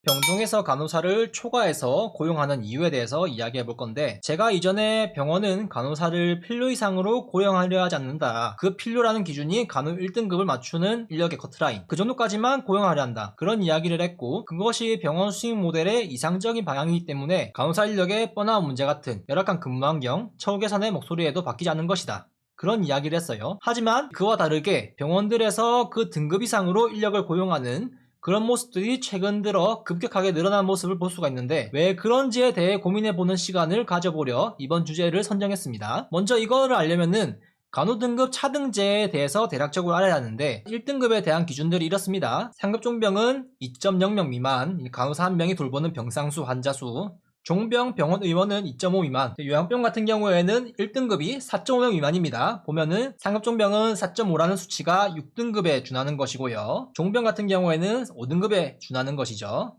병동에서 간호사를 초과해서 고용하는 이유에 대해서 이야기해 볼 건데, 제가 이전에 병원은 간호사를 필요 이상으로 고용하려 하지 않는다, 그 필요라는 기준이 간호 1등급을 맞추는 인력의 커트라인, 그 정도까지만 고용하려 한다, 그런 이야기를 했고, 그것이 병원 수익 모델의 이상적인 방향이기 때문에 간호사 인력의 뻔한 문제 같은 열악한 근무 환경, 처우 개선의 목소리에도 바뀌지 않는 것이다, 그런 이야기를 했어요. 하지만 그와 다르게 병원들에서 그 등급 이상으로 인력을 고용하는 그런 모습들이 최근 들어 급격하게 늘어난 모습을 볼 수가 있는데, 왜 그런지에 대해 고민해보는 시간을 가져보려 이번 주제를 선정했습니다. 먼저 이거를 알려면은 간호 등급 차등제에 대해서 대략적으로 알아야 하는데, 1등급에 대한 기준들이 이렇습니다. 상급 종병은 2.0명 미만, 간호사 1명이 돌보는 병상수, 환자수. 종병 병원 의원은 2.5 미만, 요양병 같은 경우에는 1등급이 4.5명 미만입니다. 보면은 상급종병은 4.5라는 수치가 6등급에 준하는 것이고요, 종병 같은 경우에는 5등급에 준하는 것이죠.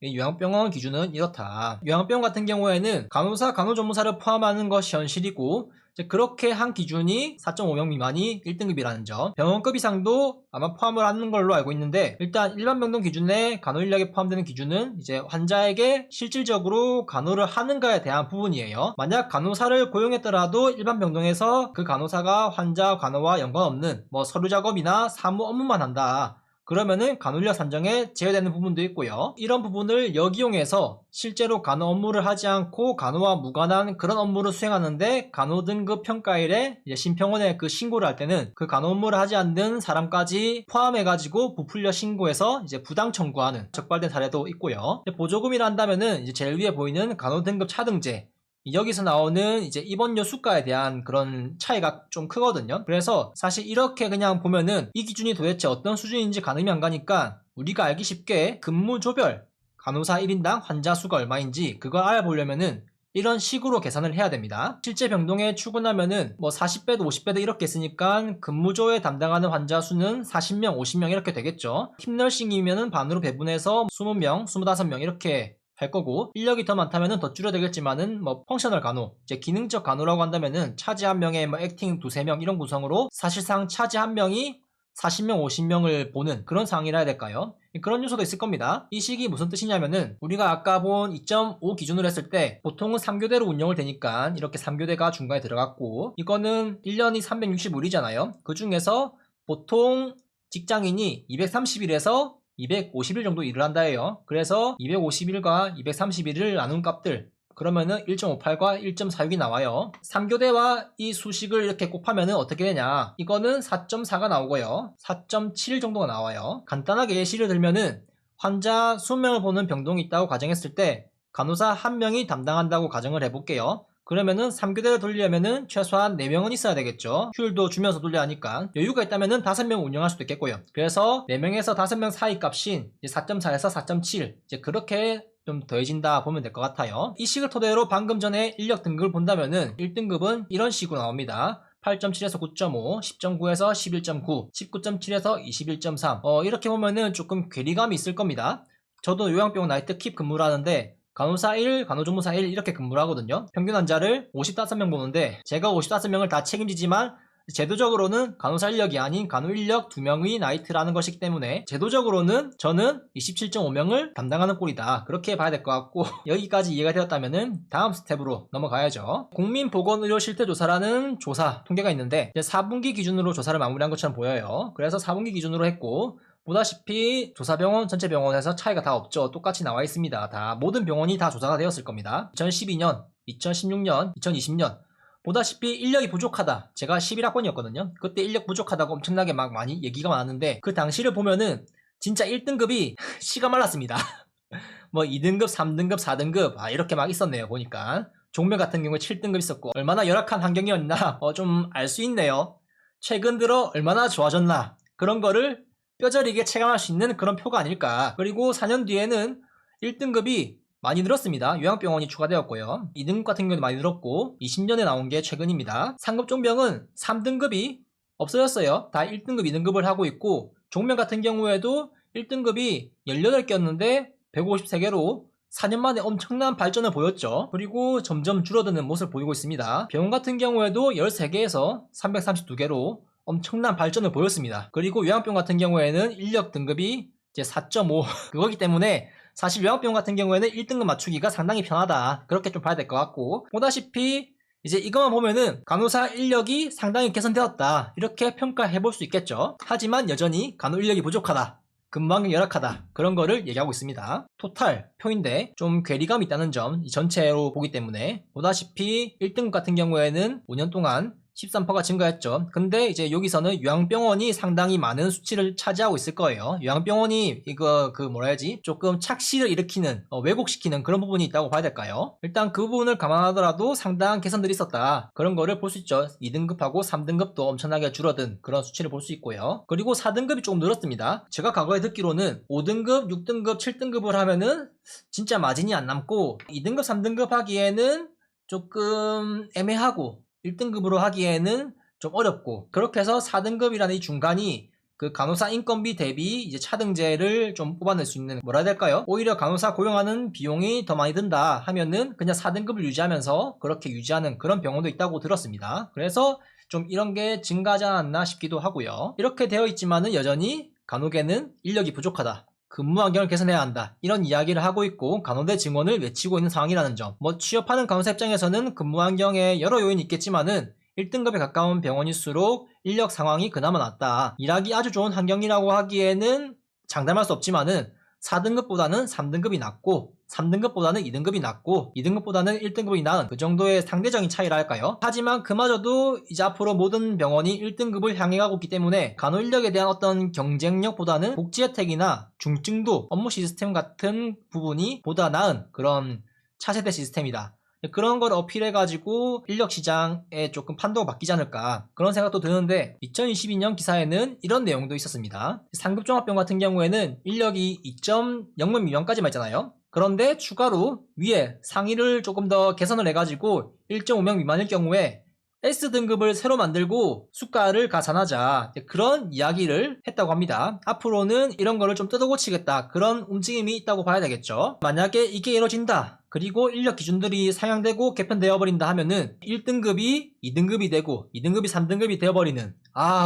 요양병원 기준은 이렇다. 요양병 같은 경우에는 간호사, 간호조무사를 포함하는 것이 현실이고, 그렇게 한 기준이 4.5명 미만이 1등급이라는 점. 병원급 이상도 아마 포함을 하는 걸로 알고 있는데, 일단 일반 병동 기준에 간호인력에 포함되는 기준은 이제 환자에게 실질적으로 간호를 하는가에 대한 부분이에요. 만약 간호사를 고용했더라도 일반 병동에서 그 간호사가 환자 간호와 연관없는 서류 작업이나 사무 업무만 한다, 그러면은 간호인력 산정에 제외되는 부분도 있고요. 이런 부분을 역이용해서 실제로 간호 업무를 하지 않고 간호와 무관한 그런 업무를 수행하는데, 간호 등급 평가일에 심평원에 그 신고를 할 때는 그 간호 업무를 하지 않는 사람까지 포함해가지고 부풀려 신고해서 이제 부당 청구하는 적발된 사례도 있고요. 보조금이라 한다면은 이제 제일 위에 보이는 간호 등급 차등제, 여기서 나오는 이제 입원료 수가에 대한 그런 차이가 좀 크거든요. 그래서 사실 이렇게 그냥 보면은 이 기준이 도대체 어떤 수준인지 가늠이 안 가니까, 우리가 알기 쉽게 근무조별 간호사 1인당 환자 수가 얼마인지 그걸 알아보려면은 이런 식으로 계산을 해야 됩니다. 실제 병동에 출근하면은 40배도 50배도 이렇게 쓰니까 근무조에 담당하는 환자 수는 40명, 50명 이렇게 되겠죠. 팀널싱이면은 반으로 배분해서 20명, 25명 이렇게 할 거고, 인력이 더 많다면은 더 줄여 되겠지만은 펑셔널 간호, 이제 기능적 간호라고 한다면은 차지 한 명에 액팅 두세 명 이런 구성으로 사실상 차지 한 명이 40명, 50명을 보는 그런 상황이라 해야 될까요? 그런 요소도 있을 겁니다. 이 식이 무슨 뜻이냐면은, 우리가 아까 본 2.5 기준으로 했을 때 보통은 3교대로 운영을 되니까 이렇게 3교대가 중간에 들어갔고, 이거는 1년이 365일이잖아요. 그 중에서 보통 직장인이 230일에서 250일 정도 일을 한다 해요. 그래서 250일과 230일을 나눈 값들, 그러면은 1.58과 1.46이 나와요. 3교대와 이 수식을 이렇게 곱하면은 어떻게 되냐, 이거는 4.4가 나오고요, 4.7 정도가 나와요. 간단하게 예시를 들면은 환자 20명을 보는 병동이 있다고 가정했을 때 간호사 1명이 담당한다고 가정을 해볼게요. 그러면은 3교대를 돌리려면은 최소한 4명은 있어야 되겠죠. 휴일도 주면서 돌려야 하니까. 여유가 있다면은 5명 운영할 수도 있겠고요. 그래서 4명에서 5명 사이 값인 4.4에서 4.7, 이제 그렇게 좀 더해진다 보면 될 것 같아요. 이 식을 토대로 방금 전에 인력 등급을 본다면은 1등급은 이런 식으로 나옵니다. 8.7에서 9.5, 10.9에서 11.9, 19.7에서 21.3. 이렇게 보면은 조금 괴리감이 있을 겁니다. 저도 요양병원 나이트 킵 근무를 하는데 간호사 1, 간호조무사 1 이렇게 근무를 하거든요. 평균 환자를 55명 보는데, 제가 55명을 다 책임지지만 제도적으로는 간호사 인력이 아닌 간호 인력 2명의 나이트라는 것이기 때문에 제도적으로는 저는 27.5명을 담당하는 꼴이다, 그렇게 봐야 될 것 같고, 여기까지 이해가 되었다면은 다음 스텝으로 넘어가야죠. 국민보건의료실태조사라는 조사 통계가 있는데, 4분기 기준으로 조사를 마무리한 것처럼 보여요. 그래서 4분기 기준으로 했고, 보다시피 조사병원 전체 병원에서 차이가 다 없죠. 똑같이 나와 있습니다. 다 모든 병원이 다 조사가 되었을 겁니다. 2012년, 2016년, 2020년 보다시피 인력이 부족하다. 제가 11학번이었거든요. 그때 인력 부족하다고 엄청나게 막 많이 얘기가 많았는데, 그 당시를 보면은 진짜 1등급이 씨가 말랐습니다. 2등급, 3등급, 4등급 이렇게 막 있었네요. 보니까 종묘 같은 경우에 7등급 있었고, 얼마나 열악한 환경이었나 좀 알 수 있네요. 최근 들어 얼마나 좋아졌나, 그런 거를 뼈저리게 체감할 수 있는 그런 표가 아닐까. 그리고 4년 뒤에는 1등급이 많이 늘었습니다. 요양병원이 추가되었고요. 2등급 같은 경우도 많이 늘었고, 20년에 나온 게 최근입니다. 상급 종병은 3등급이 없어졌어요. 다 1등급, 2등급을 하고 있고, 종명 같은 경우에도 1등급이 18개였는데 153개로 4년 만에 엄청난 발전을 보였죠. 그리고 점점 줄어드는 모습을 보이고 있습니다. 병원 같은 경우에도 13개에서 332개로 엄청난 발전을 보였습니다. 그리고 요양병 같은 경우에는 인력 등급이 이제 4.5 그거기 때문에 사실 요양병원 같은 경우에는 1등급 맞추기가 상당히 편하다. 그렇게 좀 봐야 될 것 같고, 보다시피 이제 이것만 보면은 간호사 인력이 상당히 개선되었다. 이렇게 평가해 볼 수 있겠죠. 하지만 여전히 간호 인력이 부족하다. 근무 환경이 열악하다. 그런 거를 얘기하고 있습니다. 토탈 표인데 좀 괴리감이 있다는 점 전체로 보기 때문에 보다시피 1등급 같은 경우에는 5년 동안 13%가 증가했죠. 근데 이제 여기서는 요양병원이 상당히 많은 수치를 차지하고 있을 거예요. 요양병원이 이거 뭐라 해야지? 조금 착시를 일으키는 왜곡시키는 그런 부분이 있다고 봐야 될까요? 일단 그 부분을 감안하더라도 상당한 개선들이 있었다. 그런 거를 볼 수 있죠. 2등급하고 3등급도 엄청나게 줄어든 그런 수치를 볼 수 있고요. 그리고 4등급이 조금 늘었습니다. 제가 과거에 듣기로는 5등급, 6등급, 7등급을 하면은 진짜 마진이 안 남고 2등급, 3등급 하기에는 조금 애매하고 1등급으로 하기에는 좀 어렵고, 그렇게 해서 4등급이라는 이 중간이 그 간호사 인건비 대비 이제 차등제를 좀 뽑아낼 수 있는, 뭐라 해야 될까요? 오히려 간호사 고용하는 비용이 더 많이 든다 하면은 그냥 4등급을 유지하면서 그렇게 유지하는 그런 병원도 있다고 들었습니다. 그래서 좀 이런 게 증가하지 않았나 싶기도 하고요. 이렇게 되어 있지만은 여전히 간호계는 인력이 부족하다. 근무 환경을 개선해야 한다. 이런 이야기를 하고 있고 간호대 증원을 외치고 있는 상황이라는 점. 취업하는 간호사 입장에서는 근무 환경에 여러 요인이 있겠지만은 1등급에 가까운 병원일수록 인력 상황이 그나마 낫다. 일하기 아주 좋은 환경이라고 하기에는 장담할 수 없지만은 4등급보다는 3등급이 낫고 3등급보다는 2등급이 낫고 2등급보다는 1등급이 나은 그 정도의 상대적인 차이라 할까요? 하지만 그마저도 이제 앞으로 모든 병원이 1등급을 향해 가고 있기 때문에 간호 인력에 대한 어떤 경쟁력보다는 복지 혜택이나 중증도, 업무 시스템 같은 부분이 보다 나은 그런 차세대 시스템이다. 그런 걸 어필해가지고 인력 시장에 조금 판도가 바뀌지 않을까 그런 생각도 드는데, 2022년 기사에는 이런 내용도 있었습니다. 상급 종합병원 같은 경우에는 인력이 2.0명 미만까지만 있잖아요. 그런데 추가로 위에 상위를 조금 더 개선을 해가지고 1.5명 미만일 경우에 S등급을 새로 만들고 수가를 가산하자, 그런 이야기를 했다고 합니다. 앞으로는 이런 거를 좀 뜯어고치겠다, 그런 움직임이 있다고 봐야 되겠죠. 만약에 이게 이루어진다, 그리고 인력 기준들이 상향되고 개편되어 버린다 하면은 1등급이 2등급이 되고 2등급이 3등급이 되어버리는,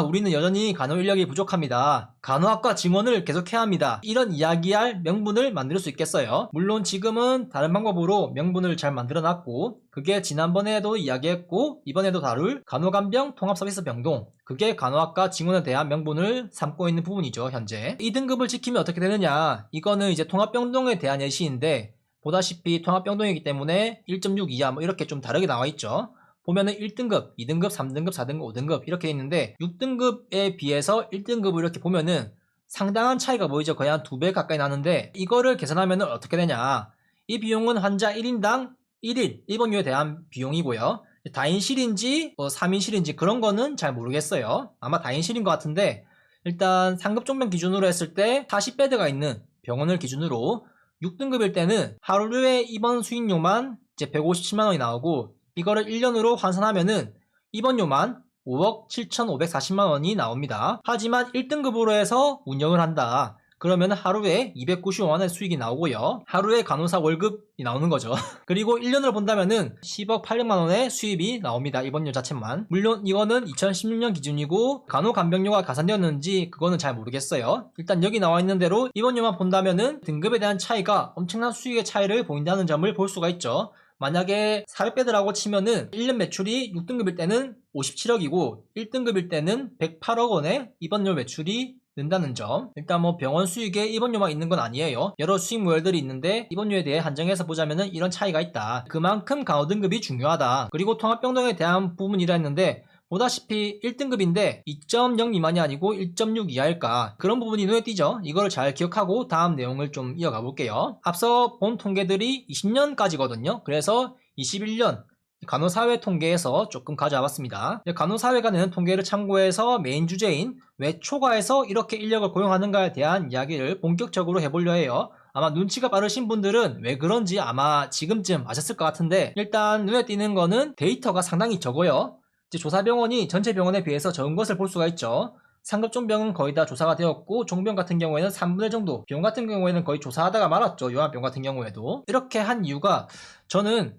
우리는 여전히 간호 인력이 부족합니다, 간호학과 증원을 계속해야 합니다, 이런 이야기할 명분을 만들 수 있겠어요. 물론 지금은 다른 방법으로 명분을 잘 만들어 놨고, 그게 지난번에도 이야기했고 이번에도 다룰 간호간병 통합서비스 병동, 그게 간호학과 증원에 대한 명분을 삼고 있는 부분이죠. 현재 2등급을 지키면 어떻게 되느냐, 이거는 이제 통합병동에 대한 예시인데, 보다시피 통합병동이기 때문에 1.6 이하 이렇게 좀 다르게 나와 있죠. 보면은 1등급, 2등급, 3등급, 4등급, 5등급 이렇게 있는데 6등급에 비해서 1등급을 이렇게 보면은 상당한 차이가 보이죠. 거의 한 2배 가까이 나는데, 이거를 계산하면은 어떻게 되냐, 이 비용은 환자 1인당 1일 입원료에 대한 비용이고요. 다인실인지 3인실인지 그런 거는 잘 모르겠어요. 아마 다인실인 것 같은데, 일단 상급 종병 기준으로 했을 때 40베드가 있는 병원을 기준으로 6등급일 때는 하루에 입원 수익료만 이제 157만원이 나오고, 이거를 1년으로 환산하면은 입원료만 5억 7,540만원이 나옵니다. 하지만 1등급으로 해서 운영을 한다, 그러면 하루에 295만원의 수익이 나오고요. 하루에 간호사 월급이 나오는 거죠. 그리고 1년을 본다면은 10억 800만원의 수입이 나옵니다. 입원료 자체만. 물론 이거는 2016년 기준이고 간호간병료가 가산되었는지 그거는 잘 모르겠어요. 일단 여기 나와 있는 대로 입원료만 본다면은 등급에 대한 차이가 엄청난 수익의 차이를 보인다는 점을 볼 수가 있죠. 만약에 400배드라고 치면은 1년 매출이 6등급일 때는 57억이고 1등급일 때는 108억 원의 입원료 매출이 는다는 점. 일단 병원 수익에 입원료만 있는 건 아니에요. 여러 수익 모델들이 있는데 입원료에 대해 한정해서 보자면은 이런 차이가 있다. 그만큼 간호 등급이 중요하다. 그리고 통합병동에 대한 부분이라 했는데, 보다시피 1등급인데 2.0 미만이 아니고 1.6 이하일까, 그런 부분이 눈에 띄죠. 이거를 잘 기억하고 다음 내용을 좀 이어가 볼게요. 앞서 본 통계들이 20년까지거든요. 그래서 21년 간호사회 통계에서 조금 가져와 봤습니다. 간호사회가 내는 통계를 참고해서 메인 주제인 왜 초과해서 이렇게 인력을 고용하는가에 대한 이야기를 본격적으로 해보려 해요. 아마 눈치가 빠르신 분들은 왜 그런지 아마 지금쯤 아셨을 것 같은데, 일단 눈에 띄는 거는 데이터가 상당히 적어요. 이제 조사병원이 전체 병원에 비해서 적은 것을 볼 수가 있죠. 상급 종병은 거의 다 조사가 되었고, 종병 같은 경우에는 3분의 1 정도, 병 같은 경우에는 거의 조사하다가 말았죠. 요양병 같은 경우에도. 이렇게 한 이유가, 저는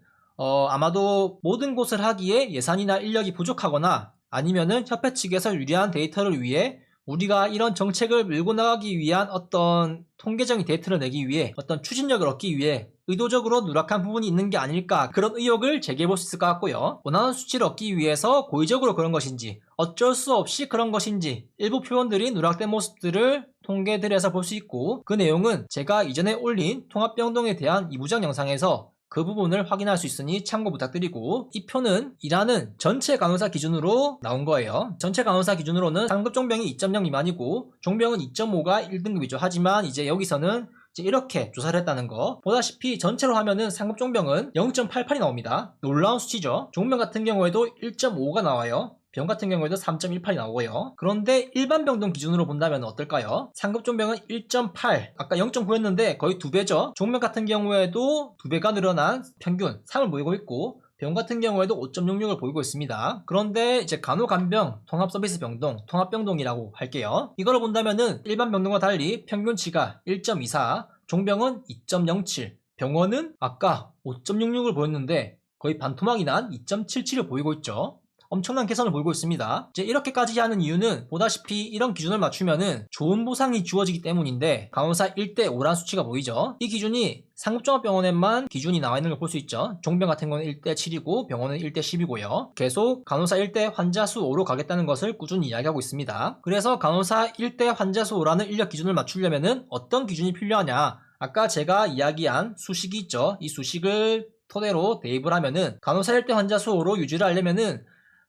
아마도 모든 곳을 하기에 예산이나 인력이 부족하거나 아니면은 협회 측에서 유리한 데이터를 위해 우리가 이런 정책을 밀고 나가기 위한 어떤 통계적인 데이터를 내기 위해 어떤 추진력을 얻기 위해 의도적으로 누락한 부분이 있는 게 아닐까, 그런 의혹을 제기해볼 수 있을 것 같고요. 원하는 수치를 얻기 위해서 고의적으로 그런 것인지 어쩔 수 없이 그런 것인지 일부 표현들이 누락된 모습들을 통계들에서 볼 수 있고, 그 내용은 제가 이전에 올린 통합병동에 대한 2부작 영상에서 그 부분을 확인할 수 있으니 참고 부탁드리고, 이 표는 일하는 전체 간호사 기준으로 나온 거예요. 전체 간호사 기준으로는 상급 종병이 2.0 미만이고 종병은 2.5가 1등급이죠. 하지만 이제 여기서는 이제 이렇게 조사를 했다는 거. 보다시피 전체로 하면은 상급 종병은 0.88이 나옵니다. 놀라운 수치죠. 종병 같은 경우에도 1.5가 나와요. 병 같은 경우에도 3.18이 나오고요. 그런데 일반 병동 기준으로 본다면 어떨까요? 상급 종병은 1.8, 아까 0.9였는데 거의 2배죠. 종병 같은 경우에도 2배가 늘어난 평균 3을 보이고 있고, 병 같은 경우에도 5.66을 보이고 있습니다. 그런데 이제 간호간병, 통합서비스병동, 통합병동이라고 할게요. 이걸 본다면은 일반 병동과 달리 평균치가 1.24, 종병은 2.07, 병원은 아까 5.66을 보였는데 거의 반토막이 난 2.77을 보이고 있죠. 엄청난 개선을 보이고 있습니다. 이제 이렇게까지 하는 이유는 보다시피 이런 기준을 맞추면은 좋은 보상이 주어지기 때문인데, 간호사 1대5란 수치가 보이죠. 이 기준이 상급종합병원에만 기준이 나와 있는 걸 볼 수 있죠. 종병 같은 거는 1대7이고 병원은 1대10이고요. 계속 간호사 1대 환자 수 5로 가겠다는 것을 꾸준히 이야기하고 있습니다. 그래서 간호사 1대 환자 수 5라는 인력 기준을 맞추려면은 어떤 기준이 필요하냐? 아까 제가 이야기한 수식이 있죠. 이 수식을 토대로 대입을 하면은 간호사 1대 환자 수 5로 유지를 하려면은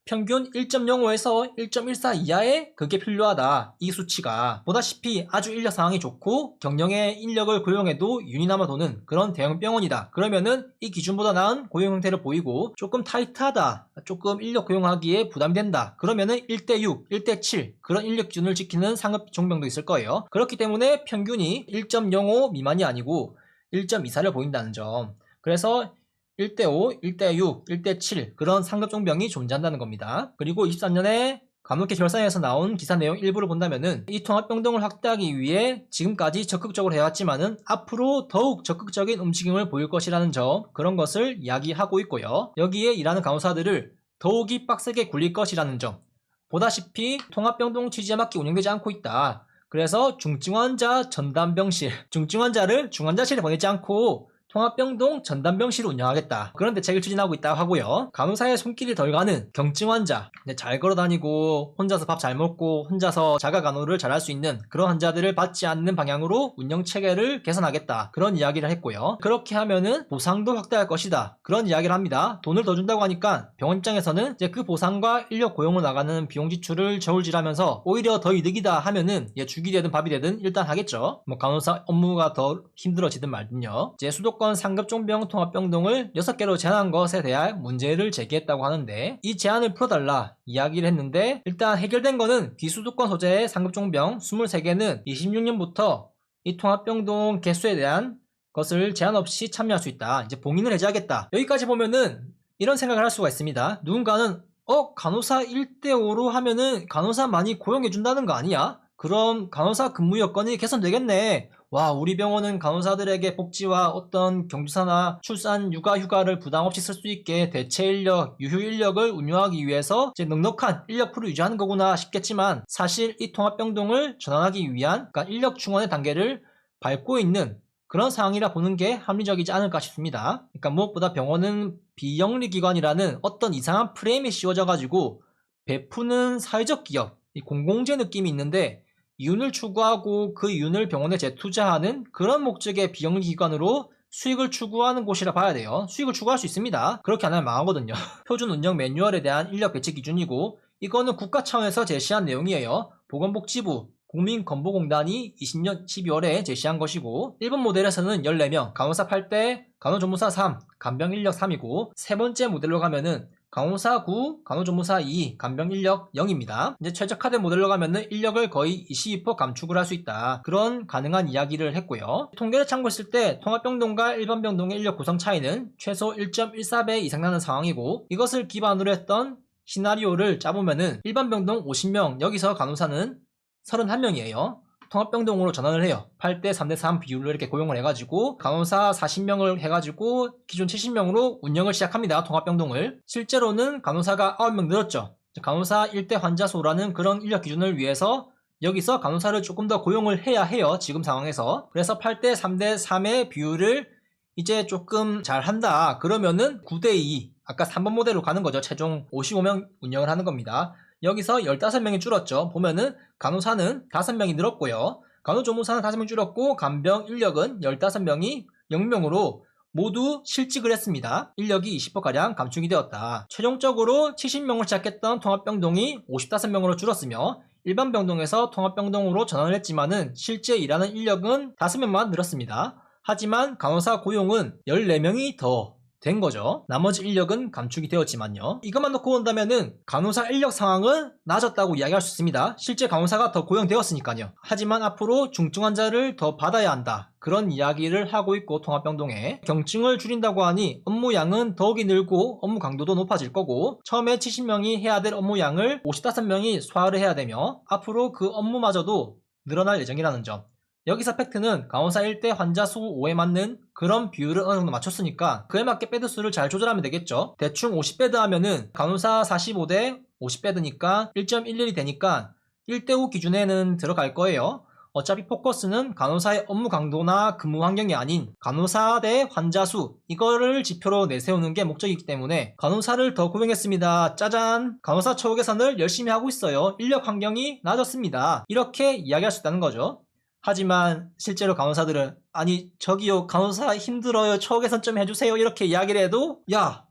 평균 1.05에서 1.14 이하의 그게 필요하다. 이 수치가 보다시피 아주 인력 상황이 좋고 경영의 인력을 고용해도 윤이나마 도는 그런 대형 병원이다. 그러면은 이 기준보다 나은 고용 형태를 보이고, 조금 타이트하다, 조금 인력 고용하기에 부담이 된다. 그러면은 1대6, 1대7 그런 인력 기준을 지키는 상급 종병도 있을 거예요. 그렇기 때문에 평균이 1.05 미만이 아니고 1.24를 보인다는 점. 그래서 1대5, 1대6, 1대7 그런 상급종병이 존재한다는 겁니다. 그리고 23년에 간호계 결산에서 나온 기사 내용 일부를 본다면은 이 통합병동을 확대하기 위해 지금까지 적극적으로 해왔지만은 앞으로 더욱 적극적인 움직임을 보일 것이라는 점, 그런 것을 이야기하고 있고요. 여기에 일하는 간호사들을 더욱이 빡세게 굴릴 것이라는 점, 보다시피 통합병동 취지에 맞게 운영되지 않고 있다. 그래서 중증환자 전담병실, 중증환자를 중환자실에 보내지 않고 통합병동 전담병실을 운영하겠다, 그런 대책을 추진하고 있다고 하고요. 간호사의 손길이 덜 가는 경증 환자, 잘 걸어다니고 혼자서 밥 잘 먹고 혼자서 자가 간호를 잘할 수 있는 그런 환자들을 받지 않는 방향으로 운영 체계를 개선하겠다, 그런 이야기를 했고요. 그렇게 하면은 보상도 확대할 것이다, 그런 이야기를 합니다. 돈을 더 준다고 하니까 병원 입장에서는 이제 그 보상과 인력 고용으로 나가는 비용 지출을 저울질하면서 오히려 더 이득이다 하면은 죽이 되든 밥이 되든 일단 하겠죠. 뭐 간호사 업무가 더 힘들어지든 말든요. 이제 수도권 상급종병 통합병동을 6개로 제한한 것에 대한 문제를 제기했다고 하는데, 이 제한을 풀어달라 이야기를 했는데, 일단 해결된 거는 비수도권 소재의 상급종병 23개는 26년부터 이 통합병동 개수에 대한 것을 제한 없이 참여할 수 있다, 이제 봉인을 해제하겠다. 여기까지 보면은 이런 생각을 할 수가 있습니다. 누군가는 간호사 1대5로 하면은 간호사 많이 고용해준다는 거 아니야? 그럼 간호사 근무 여건이 개선되겠네. 와, 우리 병원은 간호사들에게 복지와 어떤 경조사나 출산, 육아, 휴가를 부담 없이 쓸 수 있게 대체 인력, 유휴 인력을 운영하기 위해서 이제 넉넉한 인력풀을 유지하는 거구나 싶겠지만, 사실 이 통합병동을 전환하기 위한, 그러니까 인력 충원의 단계를 밟고 있는 그런 상황이라 보는 게 합리적이지 않을까 싶습니다. 그러니까 무엇보다 병원은 비영리기관이라는 어떤 이상한 프레임이 씌워져가지고 베푸는 사회적 기업, 이 공공재 느낌이 있는데, 이윤을 추구하고 그 이윤을 병원에 재투자하는 그런 목적의 비영리기관으로 수익을 추구하는 곳이라 봐야 돼요. 수익을 추구할 수 있습니다. 그렇게 안 하면 망하거든요. 표준 운영 매뉴얼에 대한 인력 배치 기준이고, 이거는 국가 차원에서 제시한 내용이에요. 보건복지부, 국민건보공단이 20년 12월에 제시한 것이고, 일본 모델에서는 14명, 간호사 8대, 간호조무사 3, 간병 인력 3이고, 세 번째 모델로 가면은 간호사 9, 간호조무사 2, 간병 인력 0입니다. 이제 최적화된 모델로 가면은 인력을 거의 22% 감축을 할 수 있다, 그런 가능한 이야기를 했고요. 통계를 참고했을 때 통합병동과 일반병동의 인력 구성 차이는 최소 1.14배 이상 나는 상황이고, 이것을 기반으로 했던 시나리오를 짜보면은 일반병동 50명, 여기서 간호사는 31명이에요. 통합병동으로 전환을 해요. 8대 3대 3 비율로 이렇게 고용을 해가지고 간호사 40명을 해가지고 기존 70명으로 운영을 시작합니다. 통합병동을. 실제로는 간호사가 9명 늘었죠. 간호사 1대 환자 수라는 그런 인력 기준을 위해서 여기서 간호사를 조금 더 고용을 해야 해요. 지금 상황에서. 그래서 8대 3대 3의 비율을 이제 조금 잘 한다. 그러면은 9대 2. 아까 3번 모델로 가는 거죠. 최종 55명 운영을 하는 겁니다. 여기서 15명이 줄었죠. 보면은 간호사는 5명이 늘었고요. 간호조무사는 5명 줄었고 간병 인력은 15명이 0명으로 모두 실직을 했습니다. 인력이 20%가량 감축이 되었다. 최종적으로 70명을 시작했던 통합병동이 55명으로 줄었으며 일반 병동에서 통합병동으로 전환을 했지만은 실제 일하는 인력은 5명만 늘었습니다. 하지만 간호사 고용은 14명이 더 된 거죠. 나머지 인력은 감축이 되었지만요. 이것만 놓고 본다면은 간호사 인력 상황은 나아졌다고 이야기할 수 있습니다. 실제 간호사가 더 고용되었으니까요. 하지만 앞으로 중증 환자를 더 받아야 한다. 그런 이야기를 하고 있고 통합병동에 경증을 줄인다고 하니 업무 양은 더욱이 늘고 업무 강도도 높아질 거고 처음에 70명이 해야 될 업무 양을 55명이 소화를 해야 되며 앞으로 그 업무마저도 늘어날 예정이라는 점. 여기서 팩트는 간호사 1대 환자 수 5에 맞는 그런 비율을 어느 정도 맞췄으니까 그에 맞게 베드 수를 잘 조절하면 되겠죠. 대충 50베드 하면은 간호사 45대 50베드니까 1.11이 되니까 1대5 기준에는 들어갈 거예요. 어차피 포커스는 간호사의 업무 강도나 근무 환경이 아닌 간호사 대 환자 수 이거를 지표로 내세우는 게 목적이기 때문에 간호사를 더 고용했습니다. 짜잔! 간호사 처우 개선을 열심히 하고 있어요. 인력 환경이 나아졌습니다. 이렇게 이야기할 수 있다는 거죠. 하지만 실제로 간호사들은 아니 저기요 간호사 힘들어요 처우 개선 좀 해주세요 이렇게 이야기를 해도 야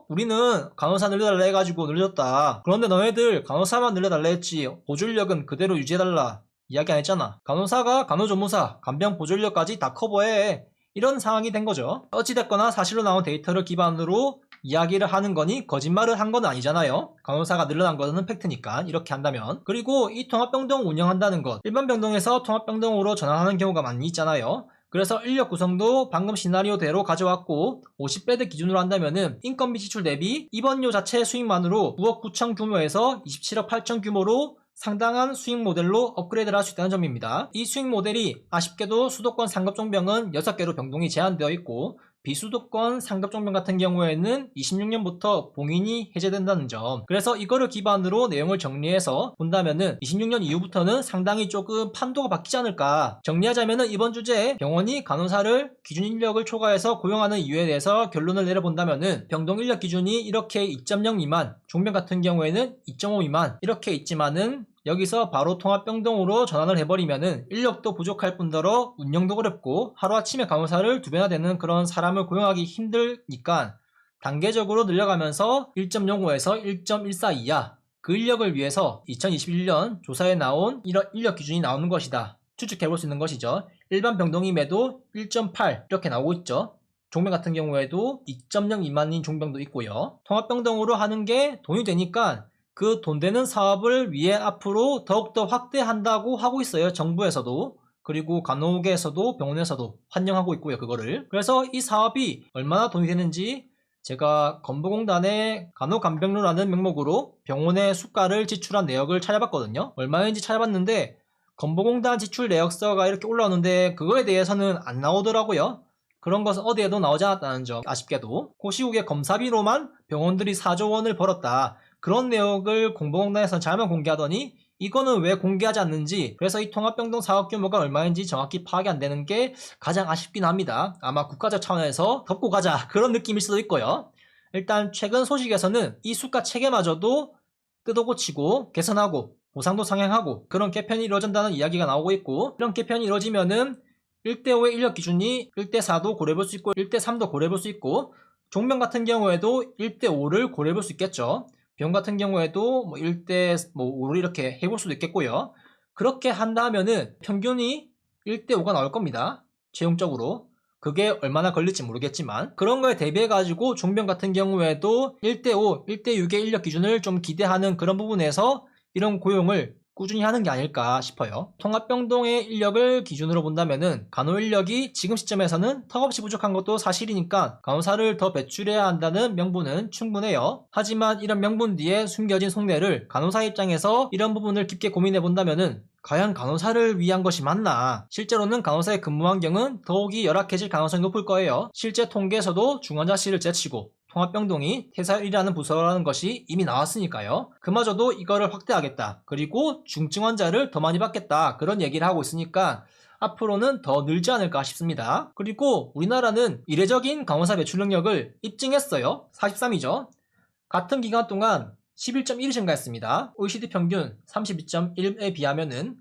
우리는 간호사 늘려달라 해가지고 늘렸다. 그런데 너네들 간호사만 늘려달라 했지 보조인력은 그대로 유지해달라 이야기 안 했잖아. 간호사가 간호조무사 간병 보조인력까지 다 커버해. 이런 상황이 된 거죠. 어찌됐거나 사실로 나온 데이터를 기반으로 이야기를 하는 거니 거짓말을 한 건 아니잖아요. 간호사가 늘어난 거는 팩트니까 이렇게 한다면. 그리고 이 통합병동 운영한다는 것 일반 병동에서 통합병동으로 전환하는 경우가 많이 있잖아요. 그래서 인력 구성도 방금 시나리오대로 가져왔고 50베드 기준으로 한다면은 인건비 지출 대비 입원료 자체 수익만으로 9억 9천 규모에서 27억 8천 규모로 상당한 수익 모델로 업그레이드를 할 수 있다는 점입니다. 이 수익 모델이 아쉽게도 수도권 상급종병은 6개로 병동이 제한되어 있고 비수도권 상급종병 같은 경우에는 26년부터 봉인이 해제된다는 점. 그래서 이거를 기반으로 내용을 정리해서 본다면은 26년 이후부터는 상당히 조금 판도가 바뀌지 않을까. 정리하자면은 이번 주제에 병원이 간호사를 기준 인력을 초과해서 고용하는 이유에 대해서 결론을 내려본다면은 병동 인력 기준이 이렇게 2.0 미만, 종병 같은 경우에는 2.5 미만 이렇게 있지만은 여기서 바로 통합병동으로 전환을 해버리면은 인력도 부족할 뿐더러 운영도 어렵고 하루아침에 간호사를 2배나 되는 그런 사람을 고용하기 힘드니까 단계적으로 늘려가면서 1.05에서 1.14 이하 그 인력을 위해서 2021년 조사에 나온 이런 인력 기준이 나오는 것이다. 추측해볼 수 있는 것이죠. 일반 병동임에도 1.8 이렇게 나오고 있죠. 종병 같은 경우에도 2.0 미만인 종병도 있고요. 통합병동으로 하는 게 돈이 되니까 그 돈 되는 사업을 위해 앞으로 더욱더 확대한다고 하고 있어요. 정부에서도 그리고 간호계에서도 병원에서도 환영하고 있고요. 그거를 그래서 이 사업이 얼마나 돈이 되는지 제가 건보공단의 간호간병료라는 명목으로 병원에 수가를 지출한 내역을 찾아봤거든요. 얼마인지 찾아봤는데 건보공단 지출 내역서가 이렇게 올라오는데 그거에 대해서는 안 나오더라고요. 그런 것은 어디에도 나오지 않았다는 점. 아쉽게도 그 시국에 검사비로만 병원들이 4조 원을 벌었다. 그런 내역을 공보공단에서는 잘만 공개하더니 이거는 왜 공개하지 않는지, 그래서 이 통합병동 사업 규모가 얼마인지 정확히 파악이 안 되는 게 가장 아쉽긴 합니다. 아마 국가적 차원에서 덮고 가자 그런 느낌일 수도 있고요. 일단 최근 소식에서는 이 수가 체계마저도 뜯어고치고 개선하고 보상도 상향하고 그런 개편이 이루어진다는 이야기가 나오고 있고, 이런 개편이 이루어지면은 1대5의 인력 기준이 1대4도 고려해볼 수 있고 1대3도 고려해볼 수 있고, 종병 같은 경우에도 1대5를 고려해볼 수 있겠죠. 병 같은 경우에도 1대5를 이렇게 해볼 수도 있겠고요. 그렇게 한다면은 평균이 1대5가 나올 겁니다. 최종적으로. 그게 얼마나 걸릴지 모르겠지만 그런 거에 대비해가지고 종병 같은 경우에도 1대5, 1대6의 인력 기준을 좀 기대하는 그런 부분에서 이런 고용을 꾸준히 하는 게 아닐까 싶어요. 통합병동의 인력을 기준으로 본다면은 간호 인력이 지금 시점에서는 턱없이 부족한 것도 사실이니까 간호사를 더 배출해야 한다는 명분은 충분해요. 하지만 이런 명분 뒤에 숨겨진 속내를 간호사 입장에서 이런 부분을 깊게 고민해 본다면은 과연 간호사를 위한 것이 맞나? 실제로는 간호사의 근무 환경은 더욱이 열악해질 가능성이 높을 거예요. 실제 통계에서도 중환자실을 제치고 통합병동이 퇴사율 1위라는 부서라는 것이 이미 나왔으니까요. 그마저도 이거를 확대하겠다. 그리고 중증 환자를 더 많이 받겠다. 그런 얘기를 하고 있으니까 앞으로는 더 늘지 않을까 싶습니다. 그리고 우리나라는 이례적인 간호사 배출 능력을 입증했어요. 43이죠. 같은 기간 동안 11.1이 증가했습니다. OECD 평균 32.1에 비하면은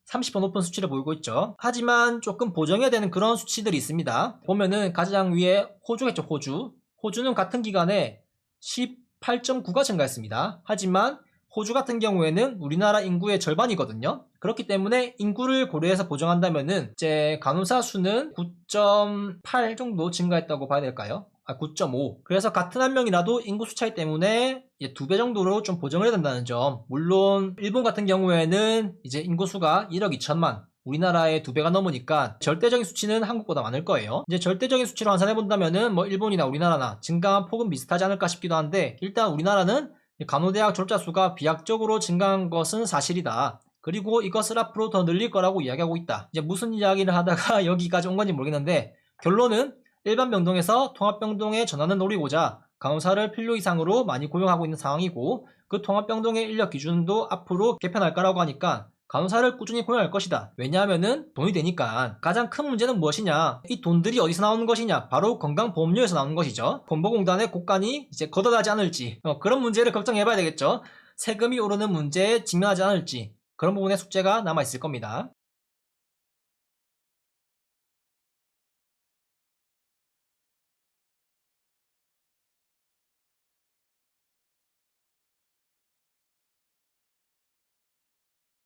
30번 높은 수치를 보이고 있죠. 하지만 조금 보정해야 되는 그런 수치들이 있습니다. 보면은 가장 위에 호주겠죠, 호주. 호주는 같은 기간에 18.9가 증가했습니다. 하지만 호주 같은 경우에는 우리나라 인구의 절반이거든요. 그렇기 때문에 인구를 고려해서 보정한다면은 이제 간호사 수는 9.8 정도 증가했다고 봐야 될까요? 9.5. 그래서 같은 한 명이라도 인구수 차이 때문에 2배 정도로 좀 보정을 해야 된다는 점. 물론 일본 같은 경우에는 이제 인구수가 1억 2천만, 우리나라의 2배가 넘으니까 절대적인 수치는 한국보다 많을 거예요. 이제 절대적인 수치로 환산해 본다면은 뭐 일본이나 우리나라나 증가한 폭은 비슷하지 않을까 싶기도 한데, 일단 우리나라는 간호대학 졸업자 수가 비약적으로 증가한 것은 사실이다. 그리고 이것을 앞으로 더 늘릴 거라고 이야기하고 있다. 이제 무슨 이야기를 하다가 여기까지 온 건지 모르겠는데, 결론은 일반 병동에서 통합병동에 전환을 노리고자 간호사를 필요 이상으로 많이 고용하고 있는 상황이고, 그 통합병동의 인력 기준도 앞으로 개편할 거라고 하니까 간호사를 꾸준히 고용할 것이다. 왜냐하면은 돈이 되니까. 가장 큰 문제는 무엇이냐? 이 돈들이 어디서 나오는 것이냐? 바로 건강보험료에서 나오는 것이죠. 건보공단의 곳간이 이제 걷어나지 않을지, 그런 문제를 걱정해봐야 되겠죠. 세금이 오르는 문제에 직면하지 않을지, 그런 부분의 숙제가 남아있을 겁니다.